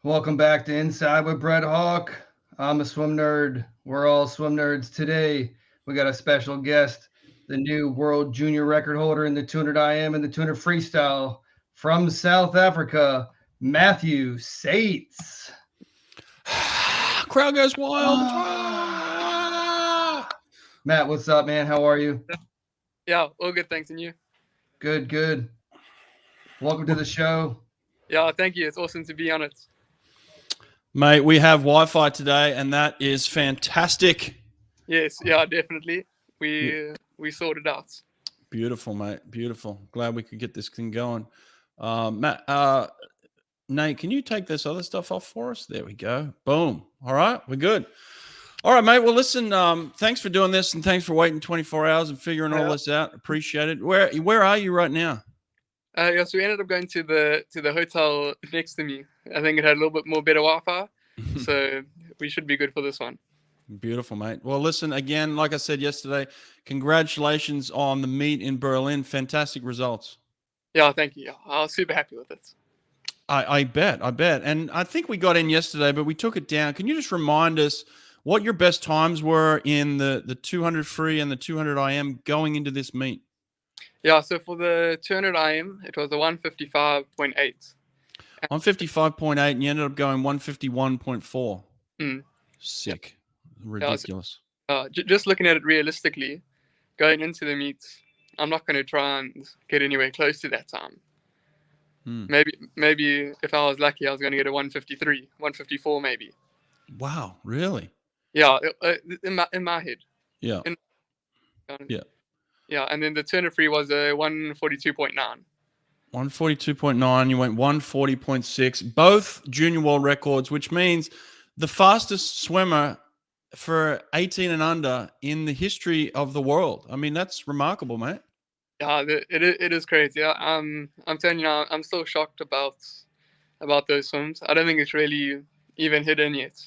Welcome back to Inside with Brett Hawk. I'm a swim nerd. We're all swim nerds. Today, we got a special guest, the new world junior record holder in the 200 IM and the 200 freestyle from South Africa, Matthew Sates. Crowd goes wild. Matt, what's up, man? How are you? Yeah, all good, thanks. And you? Good, good. Welcome to the show. Yeah, thank you. It's awesome to be on it. Mate, we have Wi-Fi today, and that is fantastic. Yes, yeah, definitely. We sorted out. Beautiful, mate. Beautiful. Glad we could get this thing going. Matt, Nate, can you take this other stuff off for us? There we go. Boom. All right, we're good. All right, mate. Well, listen, thanks for doing this, and thanks for waiting 24 hours and figuring all this out. Appreciate it. Where are you right now? Yeah, so we ended up going to the hotel next to me. I think it had a little bit more better Wi-Fi, so we should be good for this one. Beautiful, mate. Well, listen, again, like I said yesterday, congratulations on the meet in Berlin. Fantastic results. Yeah, thank you. I was super happy with it. I bet. And I think we got in yesterday, but we took it down. Can you just remind us what your best times were in the 200 free and the 200 IM going into this meet? Yeah, so for the 200 IM, it was a 155.8. 155.8, and you ended up going 151.4. Sick. Yeah. Ridiculous. Just looking at it realistically, going into the meets, I'm not going to try and get anywhere close to that time. Maybe if I was lucky, I was going to get a 153, 154 maybe. Wow, really? Yeah, in my head. Yeah. Yeah, and then the 200 free was a 142.9. 142.9. You went 140.6. Both junior world records, which means the fastest swimmer for 18 and under in the history of the world. I mean, that's remarkable, mate. Yeah, it is crazy. Yeah, I'm telling you now, I'm still shocked about those swims. I don't think it's really even hidden yet.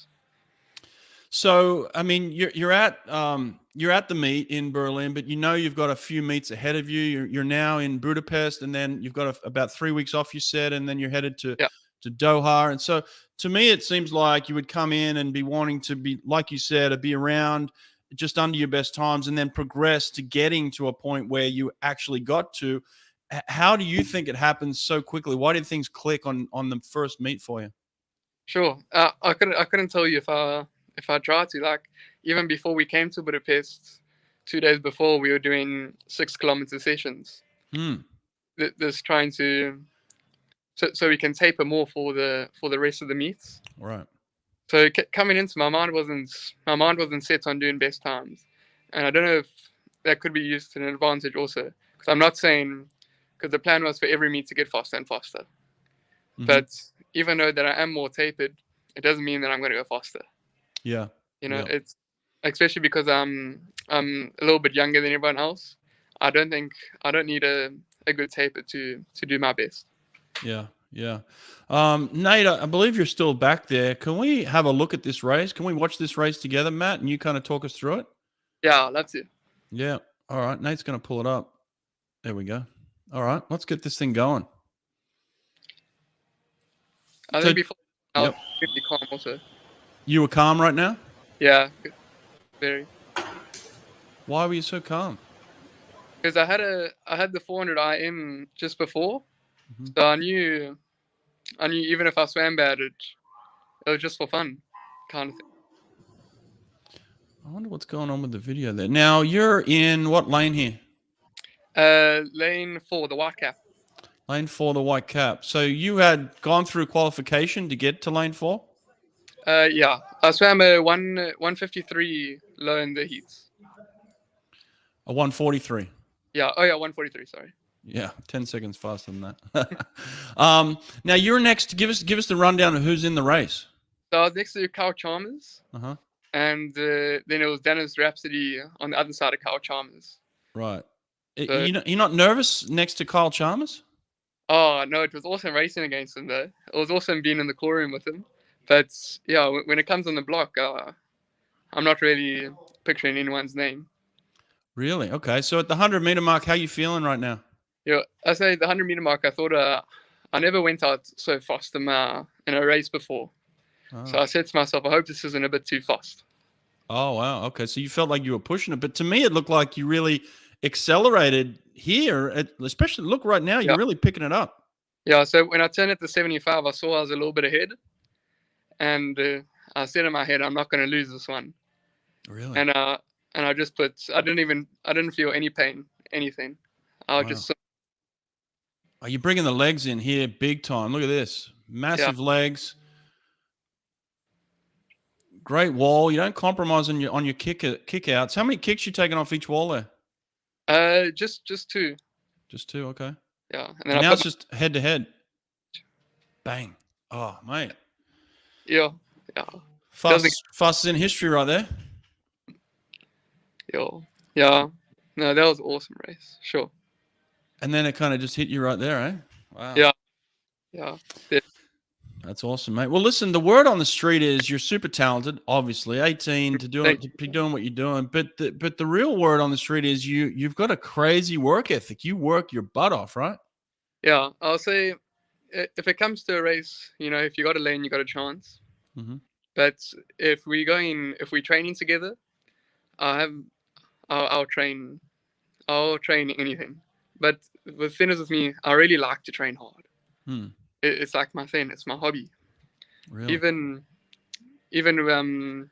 So, I mean, you're at the meet in Berlin, but you know you've got a few meets ahead of you. You're now in Budapest, and then you've got about 3 weeks off, you said, and then you're headed to Doha. And so, to me, it seems like you would come in and be wanting to be, like you said, to be around just under your best times, and then progress to getting to a point where you actually got to. How do you think it happens so quickly? Why did things click on the first meet for you? Sure, I couldn't tell you if I tried to. Like, even before we came to Budapest, 2 days before, we were doing 6-kilometer sessions. Just trying to, so we can taper more for the rest of the meets. Right. So coming into my mind wasn't set on doing best times, and I don't know if that could be used to an advantage also. Because I'm not saying, because the plan was for every meet to get faster and faster. But even though that I am more tapered, it doesn't mean that I'm going to go faster. Yeah. You know, it's especially because I'm a little bit younger than everyone else. I don't need a good taper to do my best. Yeah. Nate, I believe you're still back there. Can we have a look at this race? Can we watch this race together, Matt, and you kind of talk us through it? Yeah, I'd love to. Yeah. All right. Nate's going to pull it up. There we go. All right. Let's get this thing going. I think before I was really calm also. You were calm right now? Yeah, very. Why were you so calm? Because I had the 400 IM just before, so I knew even if I swam bad, it was just for fun, kind of thing. I wonder what's going on with the video there. Now you're in what lane here? Lane 4, the white cap. Lane 4, the white cap. So you had gone through qualification to get to lane 4? Yeah, I swam a 153 low in the heats. A 143. Yeah. Oh yeah, 143. Sorry. Yeah, 10 seconds faster than that. Now you're next. Give us the rundown of who's in the race. So I was next to Kyle Chalmers. And then it was Dennis Rhapsody on the other side of Kyle Chalmers. Right. So, you're not nervous next to Kyle Chalmers? Oh no, it was awesome racing against him though. It was awesome being in the core room with him. But yeah, when it comes on the block, I'm not really picturing anyone's name. Really? Okay. So at the 100-meter mark, how are you feeling right now? Yeah, I say the 100-meter mark, I thought I never went out so fast in a race before. So I said to myself, I hope this isn't a bit too fast. Oh, wow. Okay. So you felt like you were pushing it. But to me, it looked like you really accelerated here, especially look right now, you're really picking it up. Yeah. So when I turned it to 75, I saw I was a little bit ahead. And I said in my head, I'm not going to lose this one. Really? And I just I didn't feel any pain, anything. I just. Are you bringing the legs in here big time? Look at this. Massive legs. Great wall. You don't compromise on your kick outs. How many kicks you taking off each wall there? Just 2. Just 2, okay. Yeah. And then now it's just head to head. Bang. Oh, mate. Yeah. Fastest in history right there. Yeah. No, that was an awesome race. Sure. And then it kind of just hit you right there, eh? Wow. Yeah. That's awesome, mate. Well, listen, the word on the street is you're super talented, obviously, 18 to be doing what you're doing. But the real word on the street is you've got a crazy work ethic. You work your butt off, right? Yeah, I'll say if it comes to a race, if you got a lane, you got a chance. Mm-hmm. But if we're training together, I'll train anything. But the thing is with me, I really like to train hard. It's like my thing. It's my hobby. Really? Even when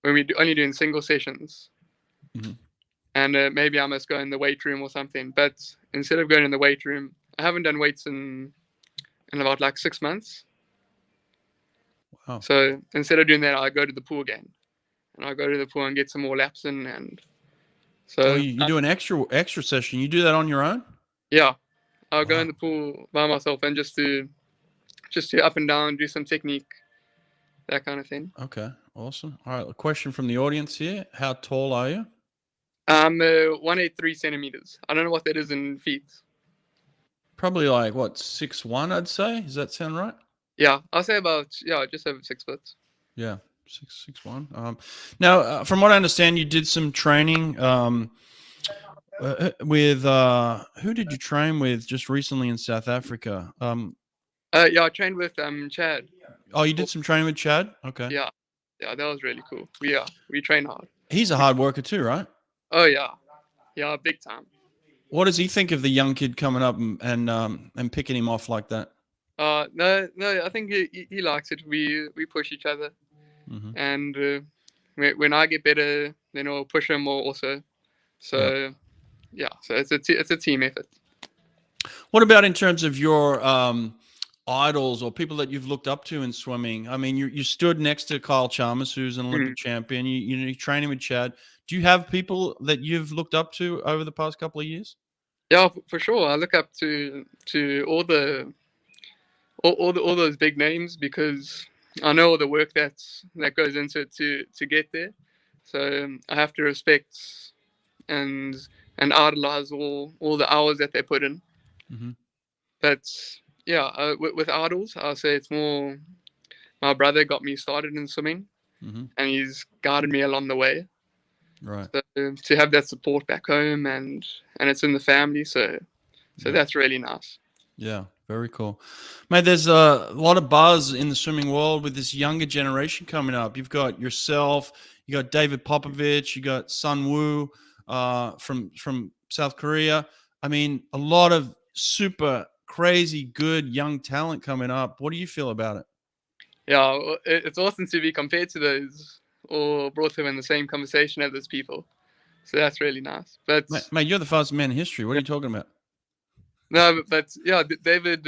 we're only doing single sessions, and maybe I must go in the weight room or something. But instead of going in the weight room, I haven't done weights in about like 6 months. Wow. So instead of doing that, I go to the pool again, and I go to the pool and get some more laps in. And so you do an extra session. You do that on your own? Yeah. I'll go in the pool by myself and just to up and down, do some technique, that kind of thing. Okay, awesome. All right, a question from the audience here. How tall are you? I'm 183 centimeters. I don't know what that is in feet. Probably like, what, 6'1", I'd say? Does that sound right? Yeah, I'll say about, just over 6 foot. Yeah, 6'1". Now, from what I understand, you did some training with who did you train with just recently in South Africa? I trained with Chad. Oh, you did some training with Chad? Okay. Yeah, that was really cool. We train hard. He's a hard worker too, right? Oh yeah, big time. What does he think of the young kid coming up and picking him off like that? No, I think he likes it. We push each other, and when I get better, then I'll push him more also. So so it's a team effort. What about in terms of your idols or people that you've looked up to in swimming? I mean, you stood next to Kyle Chalmers, who's an Olympic champion. You're training with Chad. Do you have people that you've looked up to over the past couple of years? Yeah, for sure. I look up to all those big names because I know all the work that goes into it to get there. So I have to respect and idolize all the hours that they put in. But with idols, I'll say it's more my brother got me started in swimming, and he's guided me along the way. Right. So to have that support back home and it's in the family, so that's really nice. Yeah, very cool. Mate, there's a lot of buzz in the swimming world with this younger generation coming up. You've got yourself, you got David Popovich, you got Sun Woo from South Korea. I mean, a lot of super crazy good young talent coming up. What do you feel about it? Yeah, it's awesome to be compared to those or brought them in the same conversation as those people. So that's really nice. But mate, you're the fastest man in history. What are you talking about? No, but yeah, David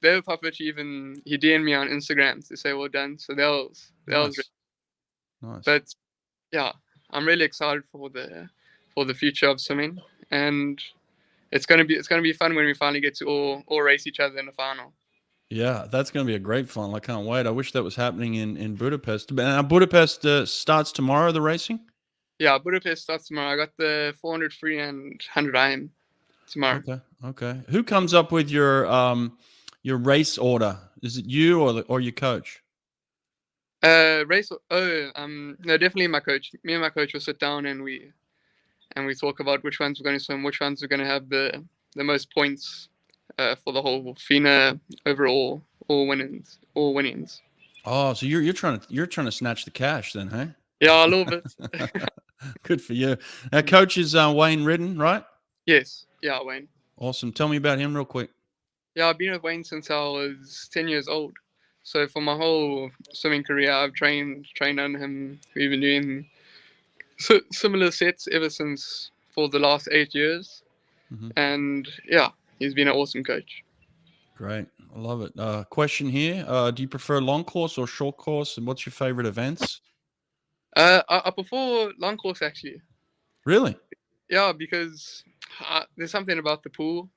Popovich even he DM'd me on Instagram to say well done. So that was really nice. But yeah, I'm really excited for the future of swimming, and it's gonna be fun when we finally get to all race each other in the final. Yeah, that's going to be a great fun. I can't wait. I wish that was happening in Budapest. Now, Budapest starts tomorrow, the racing? Yeah, Budapest starts tomorrow. I got the 400 free and 100 IM tomorrow. Okay. Who comes up with your race order? Is it you or your coach? No, definitely my coach. Me and my coach will sit down and we talk about which ones we're going to swim, which ones are going to have the most points for the whole FINA overall, all winnings. Oh, so you're trying to snatch the cash then, hey? Yeah, a little bit. Good for you. Our coach is Wayne Riddin, right? Yes, yeah, Wayne. Awesome. Tell me about him real quick. Yeah, I've been with Wayne since I was 10 years old. So for my whole swimming career, I've trained under him. We've been doing similar sets ever since for the last 8 years. Mm-hmm. And yeah, he's been an awesome coach. Great. I love it. Question here. Do you prefer long course or short course? And what's your favorite events? I prefer long course, actually. Really? Yeah, because there's something about the pool,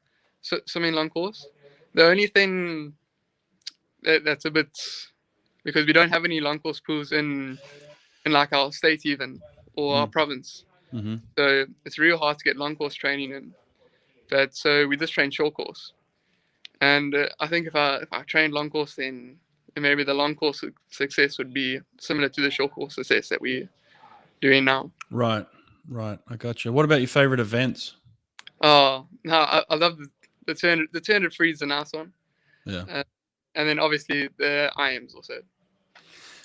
swimming long course. The only thing that's a bit, because we don't have any long course pools in like our state even, or our province. Mm-hmm. So it's real hard to get long course training in. But so we just train short course. And I think if I trained long course, then maybe the long course success would be similar to the short course success that we're doing now. Right. I got you. What about your favorite events? Oh, no, I love the 200 free is a nice one. Yeah. And then obviously the IMs also.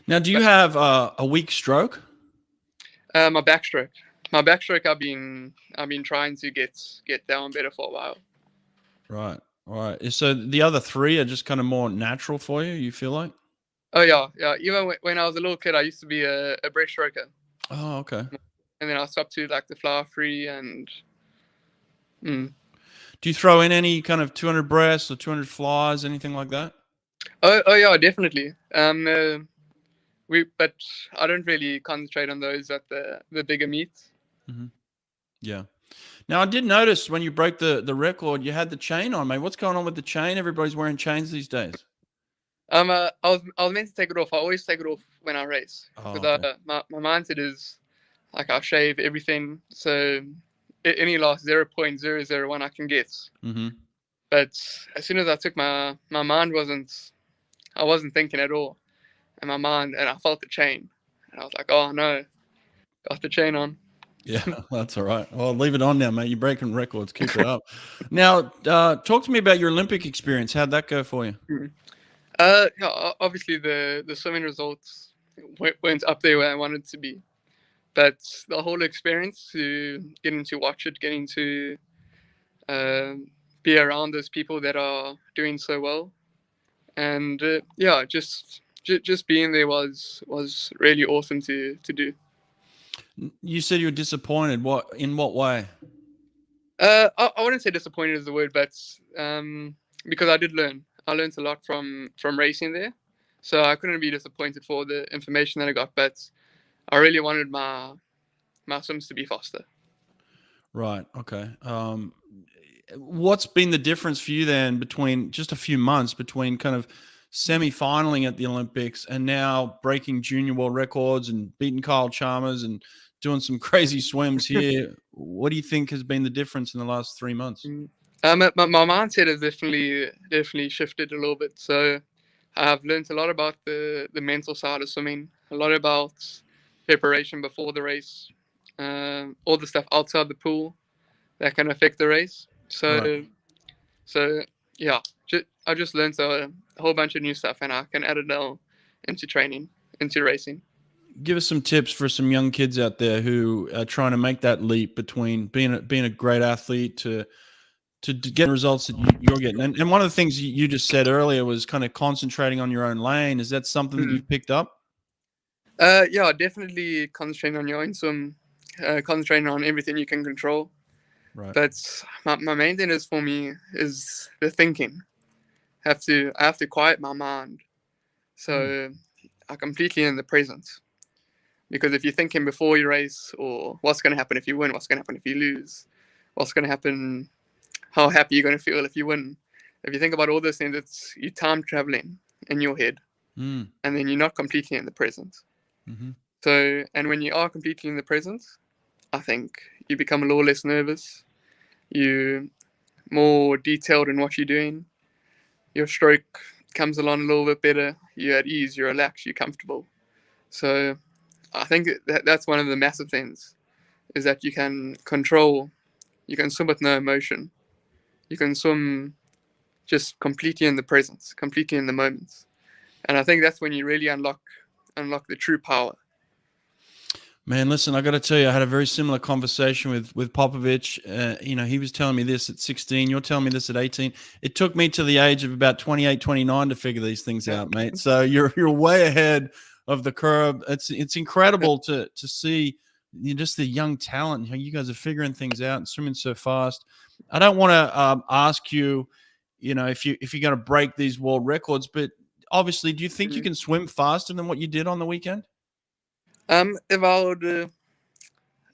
Now, do you have a weak stroke? My backstroke. I've been trying to get down better for a while. Right. All right. So the other three are just kind of more natural for you, you feel like? Oh, yeah. Even when I was a little kid, I used to be a breaststroker. Oh, okay. And then I swapped to like the flower free and... Do you throw in any kind of 200 breasts or 200 flies, anything like that? Oh yeah, definitely. But I don't really concentrate on those at the bigger meets. Mm-hmm. Yeah. Now, I did notice when you broke the record, you had the chain on, mate. What's going on with the chain? Everybody's wearing chains these days. I was meant to take it off. I always take it off when I race. Oh, But okay. my mindset is like I shave everything, so any last 0.001 I can get. Mm-hmm. But as soon as I took my mind I wasn't thinking at all, and I felt the chain, and I was like, oh no, got the chain on. Yeah, that's all right. Well, leave it on now, mate. You're breaking records. Keep it up. Now, talk to me about your Olympic experience. How'd that go for you? Yeah, obviously the swimming results weren't up there where I wanted to be, but the whole experience, to getting to watch it, getting to be around those people that are doing so well, and yeah, just being there was really awesome to do. You said you were disappointed. In what way? I wouldn't say disappointed is the word, but because I did learn. I learned a lot from racing there, so I couldn't be disappointed for the information that I got. But I really wanted my swims to be faster. Right. Okay. What's been the difference for you then between just a few months between kind of semi-finaling at the Olympics and now breaking junior world records and beating Kyle Chalmers and doing some crazy swims here? What do you think has been the difference in the last 3 months? My mindset has definitely shifted a little bit. So I've learned a lot about the mental side of swimming, a lot about preparation before the race, all the stuff outside the pool that can affect the race. So, Right. Yeah, I just learned a whole bunch of new stuff, and I can add it all into training, into racing. Give us some tips for some young kids out there who are trying to make that leap between being a great athlete to get results that you're getting. And one of the things you just said earlier was kind of concentrating on your own lane. Is that something that you've picked up? Yeah, definitely concentrating on your own swim, concentrating on everything you can control. Right. But my main thing is for me is the thinking. I have to quiet my mind, so I'm completely in the present. Because if you're thinking before you race, or what's going to happen if you win, what's going to happen if you lose, what's going to happen, how happy you're going to feel if you win. If you think about all those things, it's you time traveling in your head, and then you're not completely in the present. Mm-hmm. So, and when you are completely in the present, I think you become a little less nervous. You're more detailed in what you're doing. Your stroke comes along a little bit better. You're at ease, you're relaxed, you're comfortable. So I think that's one of the massive things, is that you can swim with no emotion. You can swim just completely in the presence, completely in the moments. And I think that's when you really unlock the true power. Man, listen, I got to tell you, I had a very similar conversation with Popovich. He was telling me this at 16. You're telling me this at 18. It took me to the age of about 28, 29 to figure these things out, mate. So you're way ahead of the curve. It's incredible to see just the young talent. You guys are figuring things out and swimming so fast. I don't want to ask you, if you're going to break these world records, but obviously, do you think you can swim faster than what you did on the weekend? If I would,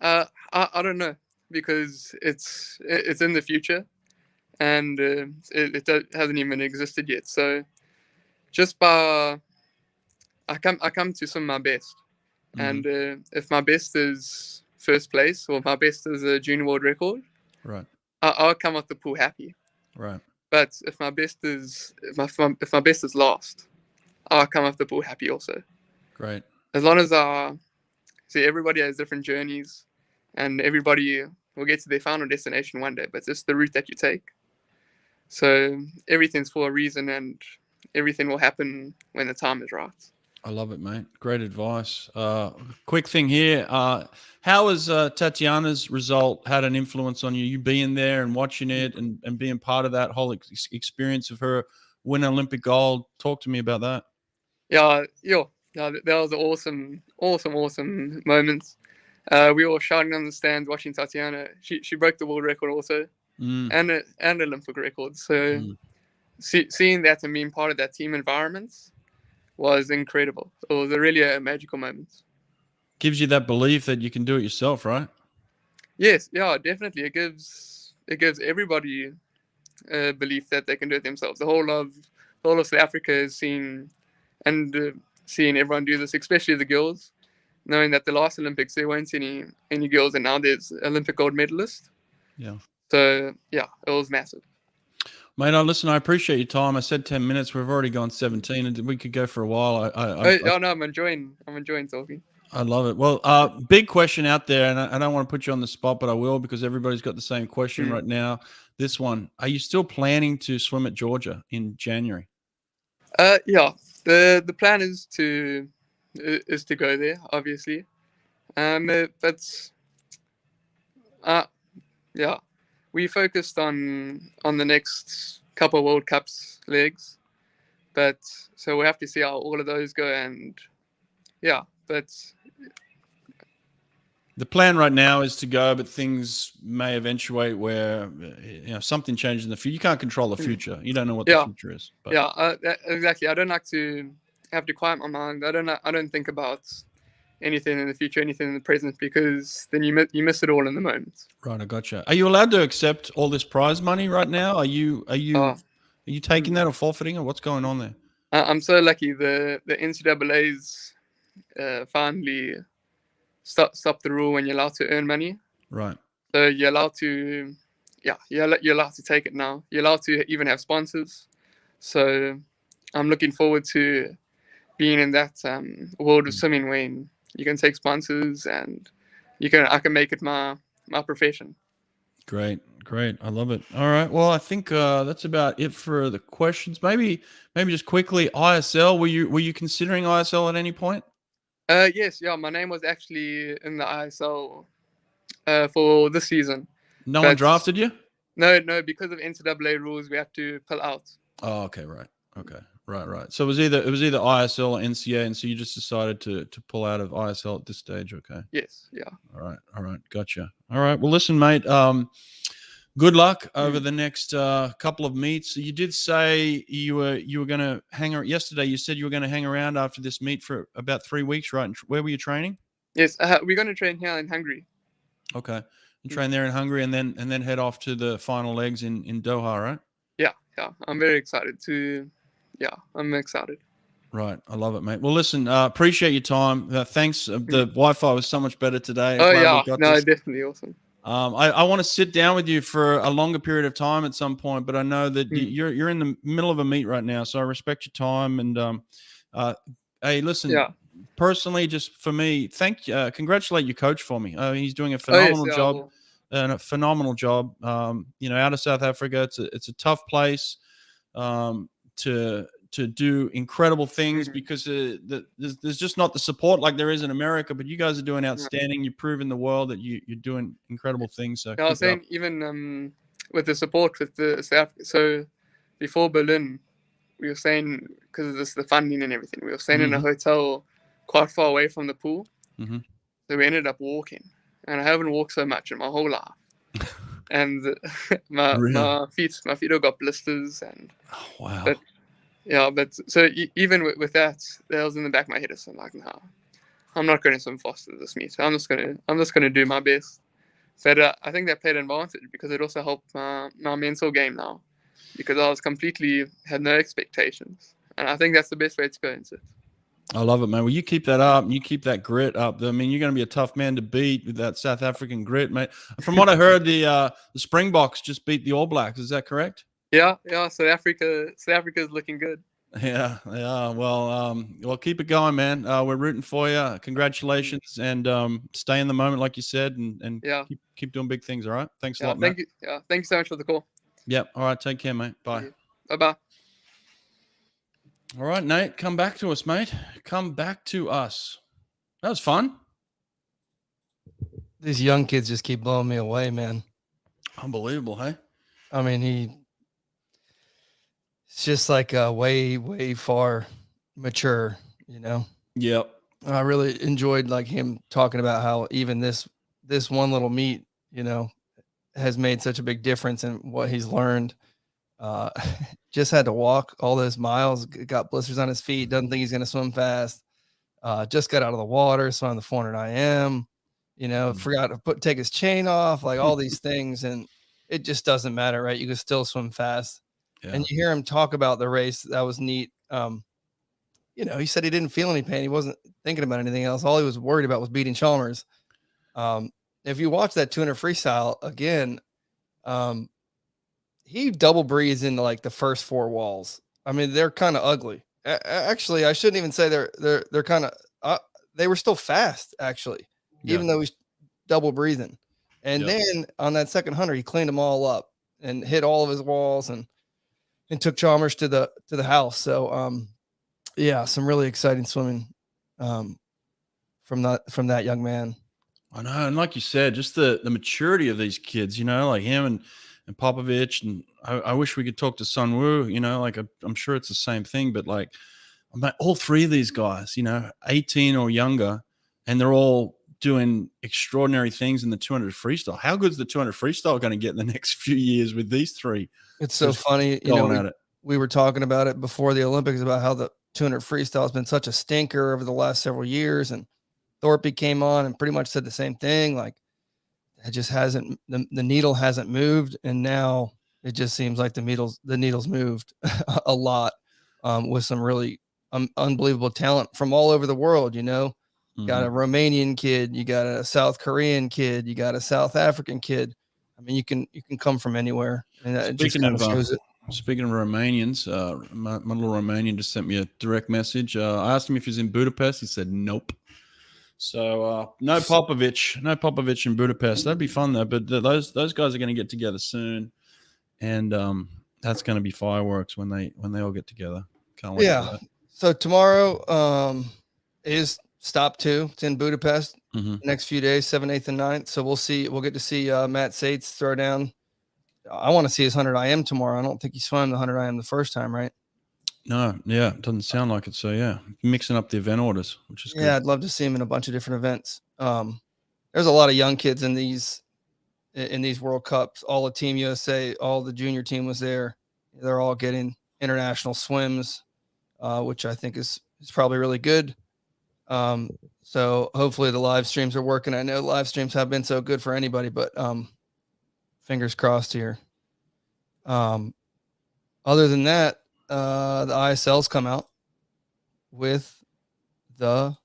I don't know, because it's in the future, and it hasn't even existed yet. So just by I come to swim my best, and if my best is first place or my best is a junior world record, right, I'll come out the pool happy. Right. But if my best is if my best is last, I'll come out the pool happy also. Great. As long as see, everybody has different journeys, and everybody will get to their final destination one day, but it's just the route that you take. So everything's for a reason, and everything will happen when the time is right. I love it, mate. Great advice. Quick thing here. How has Tatjana's result had an influence on you? You being there and watching it and being part of that whole experience of her win Olympic gold. Talk to me about that. Yeah, that was awesome moments. We were shouting on the stands watching Tatjana. She broke the world record also, and an Olympic record. So seeing that and being part of that team environment was incredible. It was really a magical moment. Gives you that belief that you can do it yourself, right? Yes, yeah, definitely. It gives everybody a belief that they can do it themselves. The whole of South Africa is seeing everyone do this, especially the girls, knowing that the last Olympics there weren't any girls, and now there's Olympic gold medalists. Yeah. So yeah, it was massive. Mate, listen, I appreciate your time. I said 10 minutes. We've already gone 17, and we could go for a while. I'm enjoying talking. I love it. Well, big question out there, and I don't want to put you on the spot, but I will, because everybody's got the same question right now. This one: are you still planning to swim at Georgia in January? Yeah. The plan is to go there, obviously. Yeah, we focused on the next couple of World Cups legs, but so we have to see how all of those go, and yeah, but the plan right now is to go, but things may eventuate where something changes in the future. You can't control the future. You don't know what the future is. But. Yeah, exactly. I don't like to have to quiet my mind. I don't think about anything in the future, anything in the present, because then you miss it all in the moment. Right, I gotcha. Are you allowed to accept all this prize money right now? Are you taking that or forfeiting, or what's going on there? I'm so lucky. The NCAA's finally stopped the rule when you're allowed to earn money. Right. So you're allowed to, you're allowed to take it now. You're allowed to even have sponsors. So I'm looking forward to being in that world of swimming when you can take sponsors and I can make it my profession. Great. I love it. All right. Well, I think that's about it for the questions. Maybe just quickly, ISL. Were you considering ISL at any point? Yes. Yeah. My name was actually in the ISL for this season. No one drafted you? No. Because of NCAA rules, we have to pull out. Oh, okay. Right. Okay. Right. So it was either ISL or NCAA, and so you just decided to pull out of ISL at this stage. Okay. Yes. Yeah. All right. Gotcha. All right. Well, listen, mate. Good luck over the next couple of meets. You did say you were going to hang around. Yesterday, you said you were going to hang around after this meet for about 3 weeks, right? And where were you training? Yes, we're going to train here in Hungary. Okay. And train there in Hungary, and then head off to the final legs in Doha, right? Yeah. I'm very excited to. Yeah, I'm excited. Right. I love it, mate. Well, listen, appreciate your time. Thanks. The Wi-Fi was so much better today. Oh, yeah. No, definitely awesome. I want to sit down with you for a longer period of time at some point, but I know that you're in the middle of a meet right now, so I respect your time. And hey, listen, personally, just for me, congratulate your coach for me. He's doing a phenomenal job. Out of South Africa, it's a tough place. to do incredible things because there's just not the support like there is in America. But you guys are doing outstanding. You're proving the world that you're doing incredible things. So I was saying even with the support with the South. So before Berlin, we were staying because of the funding and everything. We were staying in a hotel quite far away from the pool, so we ended up walking. And I haven't walked so much in my whole life. And my feet have got blisters. And wow. But yeah, but so even with that was in the back of my head. So I'm like, nah, I'm not going to swim faster this meet. I'm just gonna do my best. But I think that played an advantage because it also helped my mental game now, because I was had no expectations, and I think that's the best way to go into it. I love it, man. Well, you keep that up and you keep that grit up. I mean, you're going to be a tough man to beat with that South African grit, mate. From what I heard, the Springboks just beat the All Blacks. Is that correct? Yeah. South Africa's looking good. Yeah. Well, keep it going, man. We're rooting for you. Congratulations, and stay in the moment, like you said, and keep doing big things. All right. Thanks a lot, man. Thank you. Yeah. Thank you so much for the call. Yep. All right. Take care, mate. Bye. Bye-bye. All right, Nate, come back to us, mate. Come back to us. That was fun. These young kids just keep blowing me away, man. Unbelievable, hey? I mean, it's just like way, way far mature, you know? Yep. I really enjoyed like him talking about how even this one little meet, you know, has made such a big difference in what he's learned. Just had to walk all those miles, got blisters on his feet, doesn't think he's going to swim fast. Just got out of the water, swam the 400 IM, you know, forgot to take his chain off, like all these things. And it just doesn't matter, right? You can still swim fast. Yeah. And you hear him talk about the race. That was neat. You know, he said he didn't feel any pain. He wasn't thinking about anything else. All he was worried about was beating Chalmers. If you watch that 200 freestyle again, he double breathes into like the first four walls. I mean, they're kind of ugly. Actually, I shouldn't even say they're kind of. They were still fast, actually, even though he's double breathing. And then on that second 100, he cleaned them all up and hit all of his walls and took Chalmers to the house. So, some really exciting swimming from that young man. I know, and like you said, just the maturity of these kids, you know, like him and Popovich, and I wish we could talk to Sunwoo, you know, like I'm sure it's the same thing, but like all three of these guys, you know, 18 or younger, and they're all doing extraordinary things in the 200 freestyle. How good is the 200 freestyle going to get in the next few years with these three? It's so funny, you know, we were talking about it before the Olympics about how the 200 freestyle has been such a stinker over the last several years, and Thorpe came on and pretty much said the same thing. Like, it just hasn't, the needle hasn't moved. And now it just seems like the needle's moved a lot, with some really unbelievable talent from all over the world. You know, you got a Romanian kid, you got a South Korean kid, you got a South African kid. I mean, you can come from anywhere. And speaking of Romanians, my little Romanian just sent me a direct message. I asked him if he's in Budapest. He said, nope. So no Popovich in Budapest. That'd be fun though. But those guys are going to get together soon, and that's going to be fireworks when they all get together. Can't wait. Yeah. So tomorrow is stop 2. It's in Budapest. Next few days, 7th, 8th, and 9th. So we'll get to see Matt Sates throw down. I want to see his 100 IM tomorrow. I don't think he swam the 100 IM the first time, right? No, yeah, it doesn't sound like it. So yeah, mixing up the event orders, which is good. Yeah, I'd love to see him in a bunch of different events. There's a lot of young kids in these World Cups. All the Team USA, all the junior team was there. They're all getting international swims, which I think is probably really good. So hopefully the live streams are working. I know live streams have been so good for anybody, but fingers crossed here. Other than that, the ISLs come out with the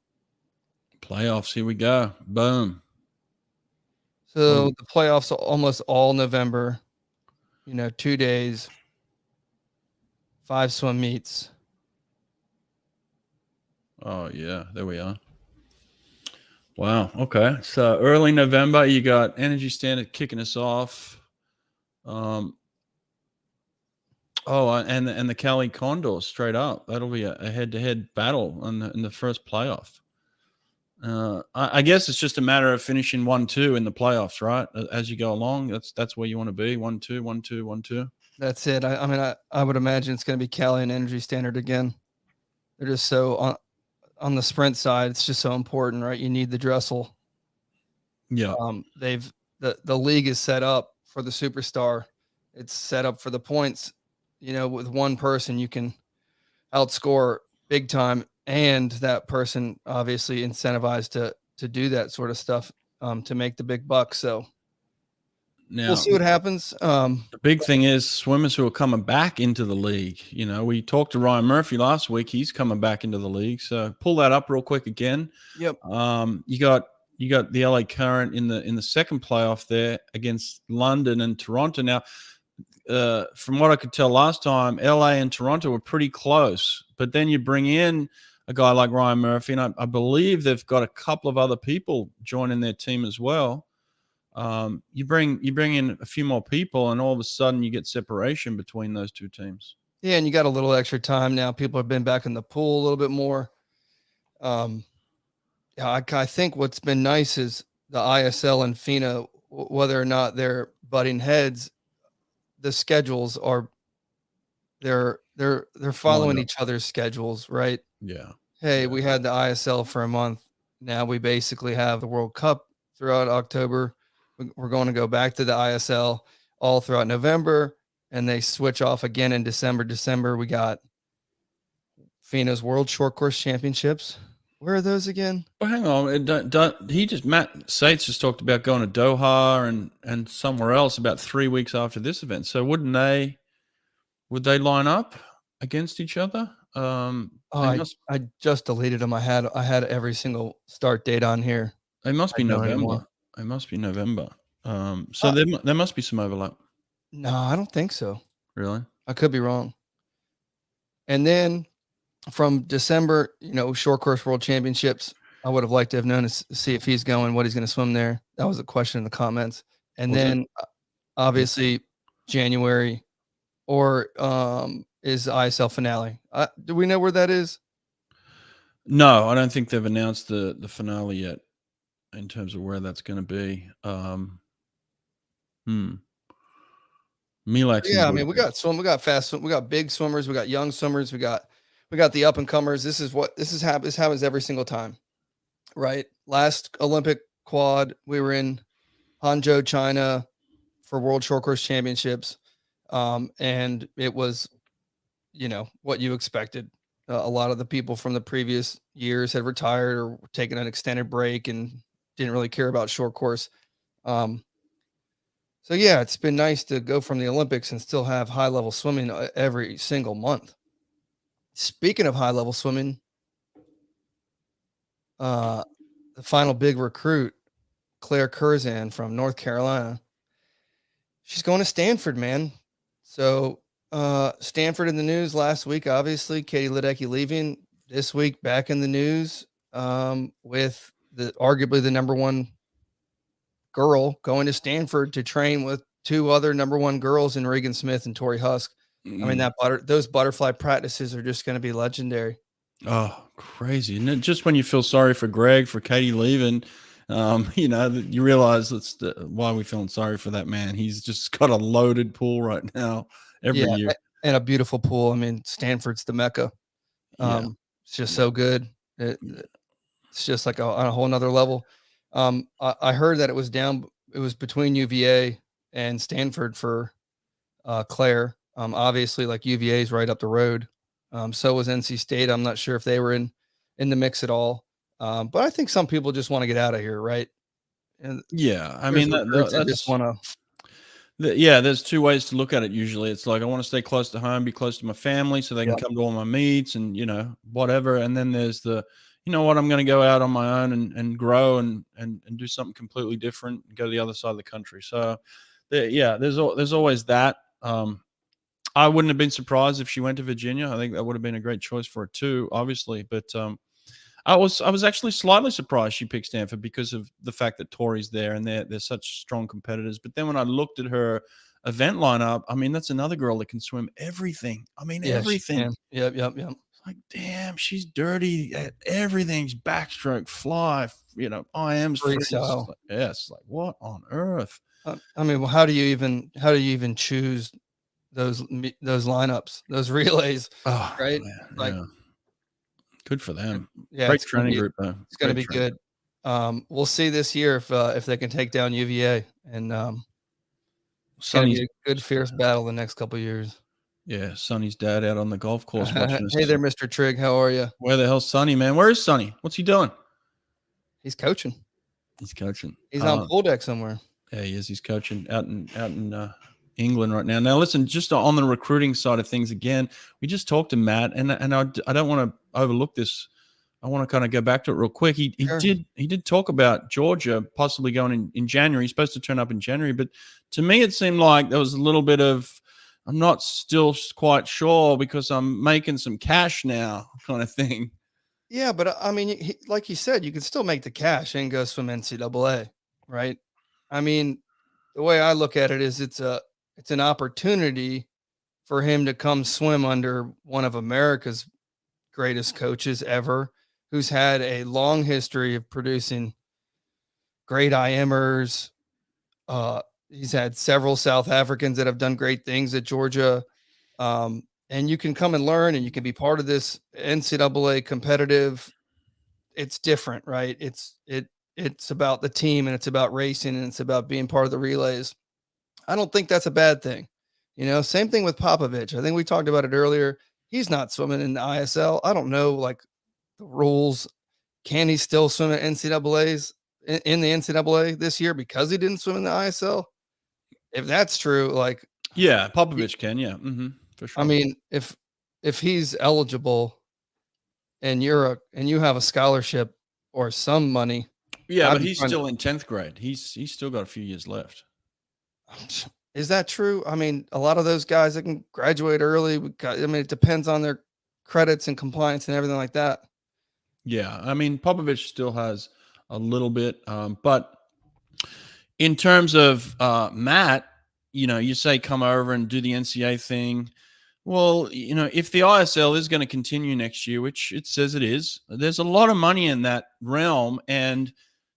playoffs. Here we go. Boom. So the playoffs are almost all November, 2 days, 5 swim meets. Oh yeah, there we are. Wow. Okay. So early November, you got Energy Standard kicking us off. Oh, and the Cali Condors straight up. That'll be a head-to-head battle in the first playoff. I guess it's just a matter of finishing 1-2 in the playoffs, right? As you go along, that's where you want to be. 1-2, 1-2, 1-2. That's it. I mean, I would imagine it's going to be Cali and Energy Standard again. They're just so on the sprint side. It's just so important, right? You need the Dressel. Yeah. The league is set up for the superstar. It's set up for the points. With one person you can outscore big time, and that person obviously incentivized to do that sort of stuff to make the big bucks. So now we'll see what happens. The big thing is swimmers who are coming back into the league. We talked to Ryan Murphy last week. He's coming back into the league. So pull that up real quick again. Yep. You got the LA Current in the second playoff there against London and Toronto. Now, from what I could tell last time, LA and Toronto were pretty close. But then you bring in a guy like Ryan Murphy, and I believe they've got a couple of other people joining their team as well. You bring in a few more people, and all of a sudden you get separation between those two teams. Yeah, and you got a little extra time now. People have been back in the pool a little bit more. I think what's been nice is the ISL and FINA, whether or not they're butting heads, the schedules are they're following each other's schedules, right? Yeah. Hey, we had the ISL for a month. Now we basically have the World Cup throughout October. We're going to go back to the ISL all throughout November, and they switch off again in December. We got FINA's World Short Course Championships. Where are those again? Well, hang on. Matt Sates just talked about going to Doha and somewhere else about 3 weeks after this event. So would they line up against each other? I just deleted them. I had every single start date on here. They must be November. It must be November. So there must be some overlap. No, I don't think so. Really? I could be wrong. And then from December, Short Course World Championships, I would have liked to have known to see if he's going, what he's going to swim there. That was a question in the comments. And then obviously January or is the ISL finale. Do we know where that is? No, I don't think they've announced the finale yet in terms of where that's going to be. Yeah, I mean, we got fast swim, we got big swimmers, we got young swimmers, we got the up and comers. This happens every single time, right? Last Olympic quad, we were in Hangzhou, China, for World Short Course Championships, and it was, what you expected. A lot of the people from the previous years had retired or taken an extended break and didn't really care about short course. So yeah, it's been nice to go from the Olympics and still have high level swimming every single month. Speaking of high level swimming, the final big recruit, Claire Curzan from North Carolina, she's going to Stanford, man. So Stanford in the news last week, obviously. Katie Ledecky leaving. This week back in the news with arguably the number one girl going to Stanford to train with two other number one girls in Regan Smith and Tori Husk. I mean, those butterfly practices are just going to be legendary. Oh, crazy. And just when you feel sorry for Greg, for Katie leaving, you realize that's why we're feeling sorry for that man. He's just got a loaded pool right now every year. And a beautiful pool. I mean, Stanford's the Mecca. It's just so good. It's just like on a whole nother level. I heard that it was between UVA and Stanford for Claire. Obviously, like UVA is right up the road. So was NC State. I'm not sure if they were in the mix at all. But I think some people just want to get out of here, right? And I mean, that's just want to. There's two ways to look at it. Usually it's like, I want to stay close to home, be close to my family so they can come to all my meets and, whatever. And then there's the, I'm going to go out on my own and grow and do something completely different and go to the other side of the country. So there's always that. I wouldn't have been surprised if she went to Virginia. I think that would have been a great choice for her too, obviously. But I was actually slightly surprised she picked Stanford because of the fact that Tori's there and they're such strong competitors. But then when I looked at her event lineup, I mean, that's another girl that can swim everything. I mean, Yeah, everything. Yep. Like, damn, she's dirty at everything's backstroke, fly, IMs, Freestyle. freeze. Yes, like what on earth? I mean, well, how do you even choose those lineups, those relays, Oh, right? man, Like, yeah. Good for them. yeah, Great training group, though. It's going to be good. We'll see this year if they can take down UVA, and it's going to be a good, fierce battle the next couple of years. Yeah, Sonny's dad out on the golf course watching us. Hey there, Mr. Trigg. How are you? Where the hell's Sonny, man? Where is Sonny? What's he doing? He's coaching. He's coaching. He's on pool deck somewhere. Yeah, he is. He's coaching out in England right now. Now, listen, just on the recruiting side of things again, we just talked to Matt, and I don't want to overlook this. I want to kind of go back to it real quick. He did talk about Georgia possibly going in January. He's supposed to turn up in January, but to me it seemed like there was a little bit of I'm not still quite sure because I'm making some cash now kind of thing. Yeah, but I mean, like you said, you can still make the cash and go swim NCAA, right? I mean, the way I look at it is it's an opportunity for him to come swim under one of America's greatest coaches ever, who's had a long history of producing great IMers. He's had several South Africans that have done great things at Georgia. And you can come and learn, and you can be part of this NCAA competitive. It's different, right? It's about the team, and it's about racing, and it's about being part of the relays. I don't think that's a bad thing. Same thing with Popovich. I think we talked about it earlier. He's not swimming in the ISL. I don't know, like, the rules. Can he still swim at NCAAs in the NCAA this year because he didn't swim in the ISL? If that's true, like, yeah, Popovich can, yeah, for sure. I mean, if he's eligible and you have a scholarship or some money, yeah, but he's still in 10th grade. He's still got a few years left. Is that true? I mean, a lot of those guys that can graduate early, it depends on their credits and compliance and everything like that. Yeah, I mean, Popovich still has a little bit, but in terms of Matt, you say come over and do the NCAA thing. Well, if the ISL is going to continue next year, which it says it is, there's a lot of money in that realm, and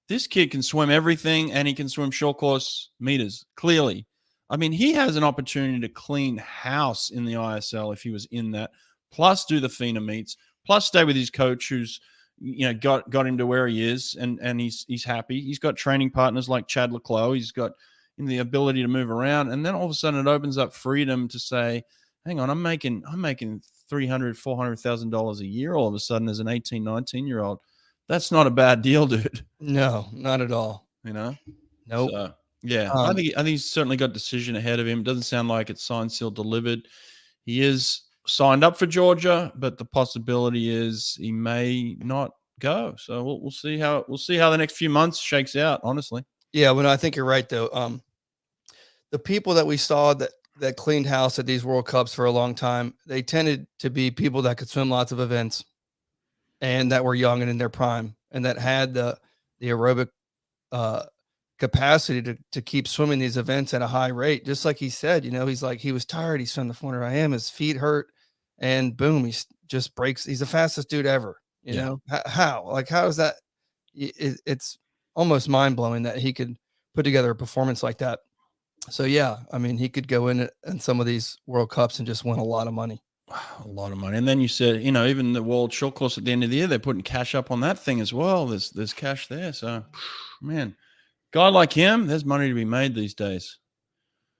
this kid can swim everything, and he can swim short course meters, clearly. I mean, he has an opportunity to clean house in the ISL if he was in that, plus do the FINA meets, plus stay with his coach who's got him to where he is, and he's happy. He's got training partners like Chad Leclos. He's got the ability to move around, and then all of a sudden it opens up freedom to say, hang on, I'm making $300,000, $400,000 a year all of a sudden as an 18, 19-year-old. That's not a bad deal, dude. No, not at all. Nope. So, yeah, I think he's certainly got decision ahead of him. It doesn't sound like it's signed, sealed, delivered. He is signed up for Georgia, but the possibility is he may not go. So we'll see how the next few months shakes out, honestly. Yeah, well, I think you're right though. The people that we saw that cleaned house at these World Cups for a long time, they tended to be people that could swim lots of events and that were young and in their prime, and that had the aerobic capacity to keep swimming these events at a high rate. Just like he said, he was tired. He swam the 400 IM, his feet hurt, and boom, he just breaks. He's the fastest dude ever. How is that? It's almost mind blowing that he could put together a performance like that. So yeah, I mean, he could go in some of these World Cups and just win a lot of money. A lot of money. And then you said, even the World Short Course at the end of the year, they're putting cash up on that thing as well. There's cash there. So, man, guy like him, there's money to be made these days.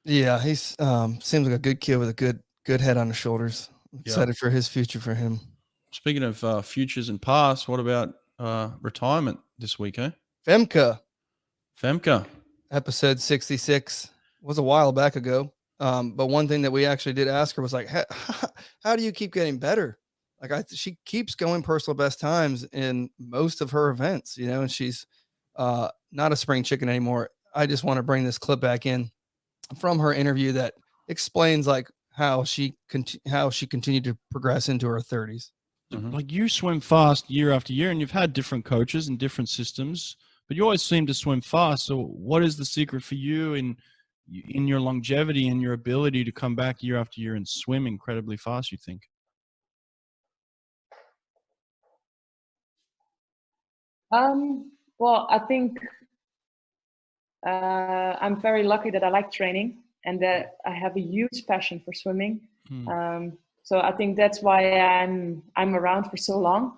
Yeah, he's seems like a good kid with a good head on his shoulders. Excited for his future for him. Speaking of futures and past, what about retirement this week, eh? Femke. Episode 66 was a while back ago. But one thing that we actually did ask her was like, how do you keep getting better? Like she keeps going personal best times in most of her events, and she's not a spring chicken anymore. I just want to bring this clip back in from her interview that explains like how she continued to progress into her 30s. Like you swim fast year after year, and you've had different coaches and different systems, but you always seem to swim fast. So what is the secret for you in in your longevity and your ability to come back year after year and swim incredibly fast, you think? Well, I think I'm very lucky that I like training and that I have a huge passion for swimming. So I think that's why I'm around for so long.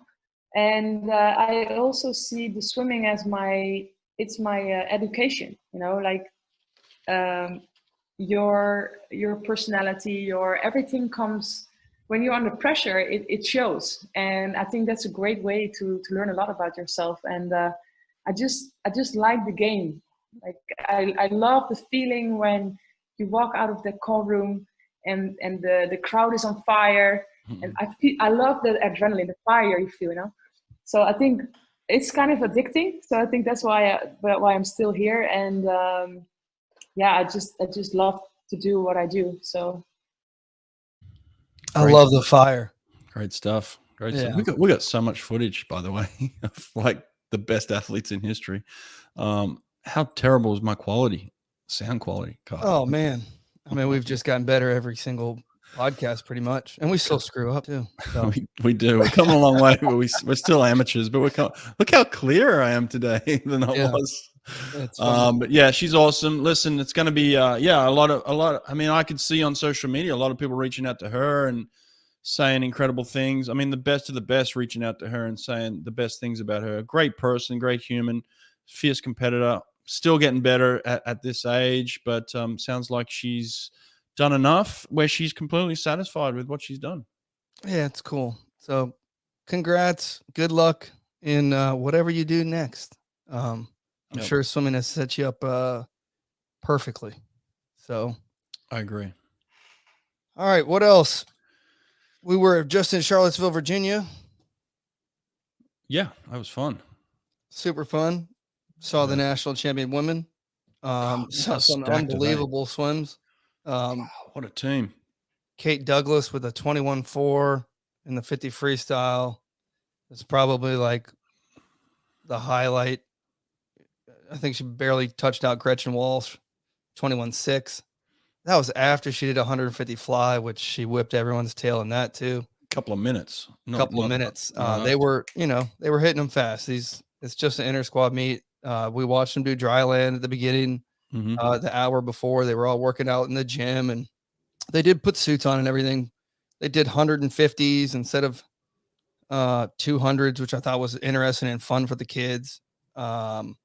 And I also see the swimming as my education, you know, like your personality, your everything comes when you're under pressure, it shows. And I think that's a great way to learn a lot about yourself. And I just like the game. Like I love the feeling when you walk out of the call room and the crowd is on fire. And I love the adrenaline, the fire you feel, you know. So I think it's kind of addicting. So I think that's why I'm still here. And yeah, I just love to do what I do. So I love the fire. Great stuff. Great stuff. We got so much footage, by the way, of like the best athletes in history. How terrible is my quality, sound quality, Kyle? Oh man, I mean, we've just gotten better every single podcast, pretty much, and we still screw up too. So. we do. We're coming a long way, but we're still amateurs. But look how clear I am today than I was. But yeah, she's awesome. Listen, it's going to be a lot of. I mean, I could see on social media a lot of people reaching out to her and saying incredible things. I mean, the best of the best reaching out to her and saying the best things about her. Great person, great human, fierce competitor. Still getting better at this age, but sounds like she's done enough where she's completely satisfied with what she's done. Yeah, it's cool. So congrats. Good luck in whatever you do next. I'm sure swimming has set you up perfectly. So I agree. All right. What else? We were just in Charlottesville, Virginia. Yeah, that was fun. Super fun. Saw the national champion women. Saw some unbelievable swims. Wow, what a team. Kate Douglas with a 21.4 in the 50 freestyle. It's probably like the highlight. I think she barely touched out Gretchen Walsh, 21.6. That was after she did 150 fly, which she whipped everyone's tail in that too. Couple of minutes. They were hitting them fast. It's just an inter squad meet. We watched them do dry land at the beginning. The hour before, they were all working out in the gym, and they did put suits on and everything. They did 150s instead of 200s, which I thought was interesting and fun for the kids. And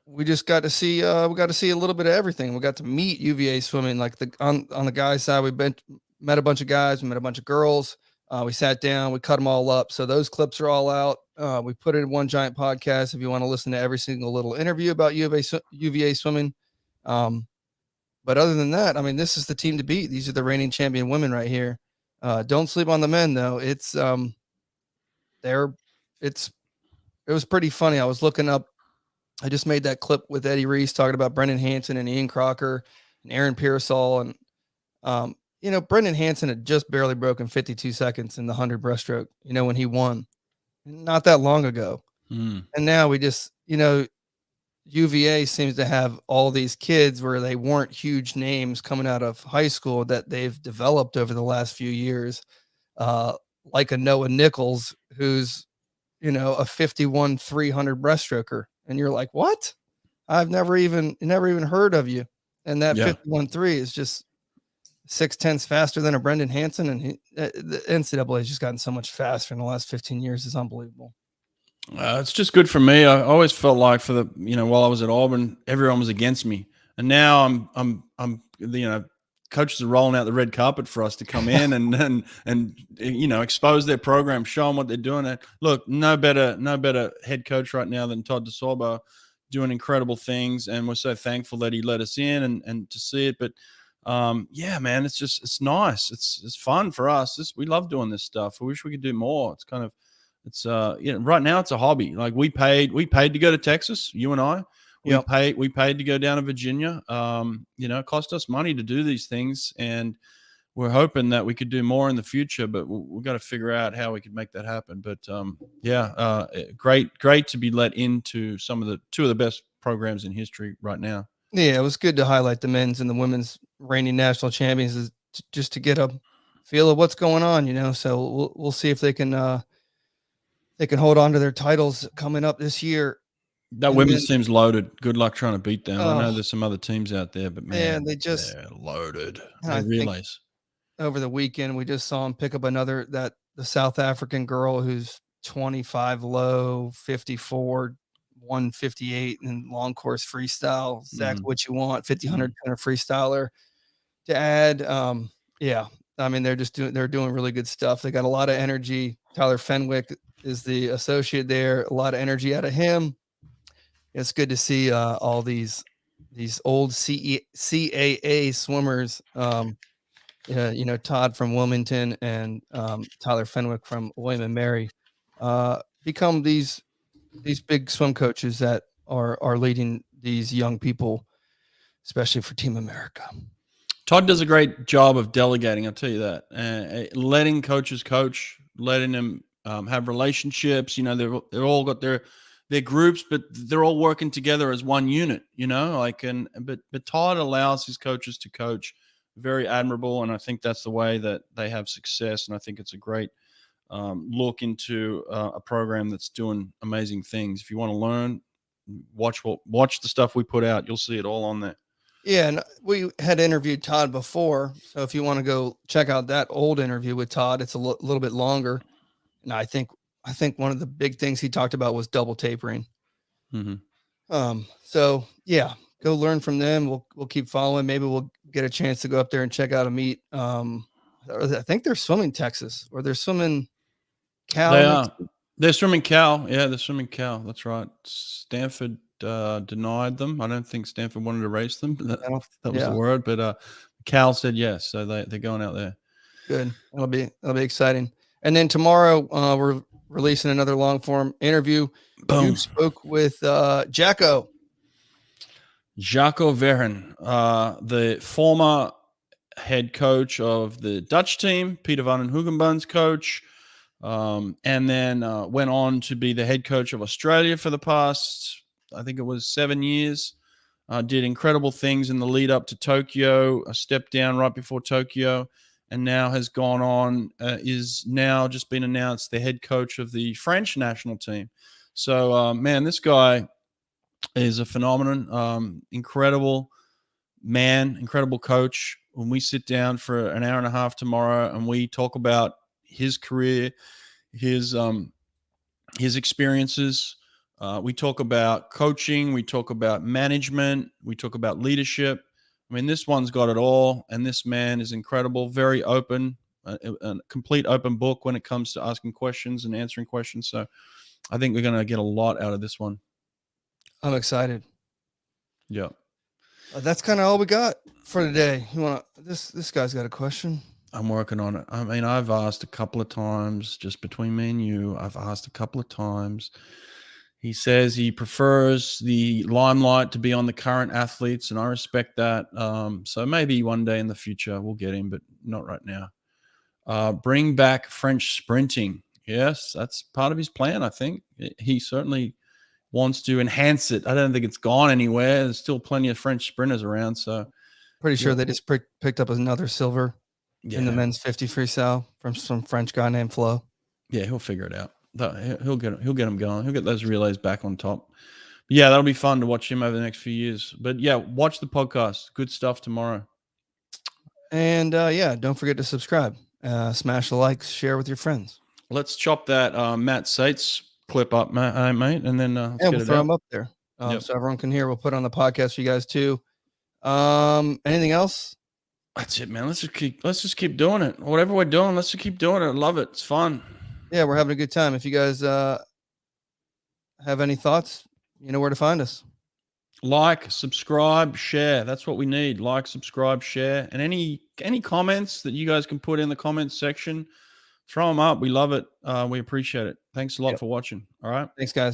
we just got to see a little bit of everything. We got to meet UVA swimming, like on the guys' side. We met a bunch of guys, we met a bunch of girls. We sat down, we cut them all up. So those clips are all out. We put it in one giant podcast if you want to listen to every single little interview about UVA swimming. But other than that, I mean, this is the team to beat. These are the reigning champion women right here. Don't sleep on the men though. It was pretty funny. I was looking up, I just made that clip with Eddie Reese talking about Brendan Hansen and Ian Crocker and Aaron Pearsall. And, Brendan Hansen had just barely broken 52 seconds in the 100 breaststroke, when he won not that long ago. And now we just, UVA seems to have all these kids where they weren't huge names coming out of high school that they've developed over the last few years. Like a Noah Nichols, who's, a 51 300 breaststroker. And you're like, what? I've never even heard of you. And that 51.3 is just 0.6 faster than a Brendan Hansen. And the NCAA has just gotten so much faster in the last 15 years. It's unbelievable. It's just good for me. I always felt like while I was at Auburn, everyone was against me. And now I'm coaches are rolling out the red carpet for us to come in and expose their program, show them what they're doing. And look, no better head coach right now than Todd DeSorbo, doing incredible things. And we're so thankful that he let us in and to see it. But man, it's nice. It's fun for us. We love doing this stuff. I wish we could do more. It's kind of, right now it's a hobby. Like we paid to go to Texas, you and I. We paid to go down to Virginia. It cost us money to do these things, and we're hoping that we could do more in the future, but we've got to figure out how we could make that happen. But great to be let into two of the best programs in history right now. Yeah, it was good to highlight the men's and the women's reigning national champions just to get a feel of what's going on, you know. So we'll see if they can hold on to their titles coming up this year. That women's team's loaded. Good luck trying to beat them. I know there's some other teams out there, but man, they're loaded. They realize. Over the weekend, we just saw him pick up the South African girl who's 25 low, 54, 158 in long course freestyle. Exactly what you want. 50-100 kind of freestyler to add. I mean, they're doing really good stuff. They got a lot of energy. Tyler Fenwick is the associate there. A lot of energy out of him. It's good to see all these old CAA swimmers. You know, Todd from Wilmington and Tyler Fenwick from William and Mary become these big swim coaches that are leading these young people, especially for Team America. Todd does a great job of delegating, I'll tell you that, letting coaches coach, letting them have relationships. You know, they're all got their groups, but they're all working together as one unit, you know, but Todd allows his coaches to coach. Very admirable, and I think that's the way that they have success, and I think it's a great look into a program that's doing amazing things. If you want to learn, watch the stuff we put out. You'll see it all on there. Yeah, and we had interviewed Todd before, so if you want to go check out that old interview with Todd, it's a little bit longer. And I think one of the big things he talked about was double tapering. Mm-hmm. So yeah, go learn from them. We'll keep following. Maybe we'll get a chance to go up there and check out a meet. I think they're swimming Texas, or they're swimming Cal. They're swimming Cal. Yeah, they're swimming Cal. That's right. Stanford denied them. I don't think Stanford wanted to race them. That was the word. But Cal said yes, so they're going out there. Good. That'll be exciting. And then tomorrow we're releasing another long form interview. Boom. You spoke with Jacko Verheyen, the former head coach of the Dutch team, Peter van den Hoogenbund's coach, and then went on to be the head coach of Australia for the past, I think it was 7 years. Did incredible things in the lead up to Tokyo, a step down right before Tokyo, and now has gone on, is now just been announced the head coach of the French national team. So, man, this guy is a phenomenon, incredible man, incredible coach. When we sit down for an hour and a half tomorrow and we talk about his career, his experiences, we talk about coaching, we talk about management, we talk about leadership. I mean, this one's got it all, and this man is incredible, very open, a complete open book when it comes to asking questions and answering questions. So I think we're going to get a lot out of this one. I'm excited. Yeah. That's kind of all we got for today. You want to, this guy's got a question. I'm working on it. I mean, I've asked a couple of times, just between me and you, I've asked a couple of times. He says he prefers the limelight to be on the current athletes, and I respect that. So maybe one day in the future we'll get him, but not right now. Bring back French sprinting. Yes, that's part of his plan, I think. He certainly wants to enhance it. I don't think it's gone anywhere. There's still plenty of French sprinters around. So pretty sure they just picked up another silver in the men's 50 freestyle from some French guy named Flo. Yeah, he'll figure it out. He'll get them going. He'll get those relays back on top. But yeah, that'll be fun to watch him over the next few years. But yeah, watch the podcast. Good stuff tomorrow. And don't forget to subscribe. Smash the likes, share with your friends. Let's chop that Matt Sates clip up, mate, and then we'll throw them up there so everyone can hear. We'll put on the podcast for you guys too. Anything else? That's it, man. Let's just keep doing it. Whatever we're doing, let's just keep doing it. I love it. It's fun. Yeah, we're having a good time. If you guys have any thoughts, you know where to find us. Like, subscribe, share. That's what we need. Like, subscribe, share. And any comments that you guys can put in the comments section, throw them up. We love it. We appreciate it. Thanks a lot for watching. All right. Thanks, guys.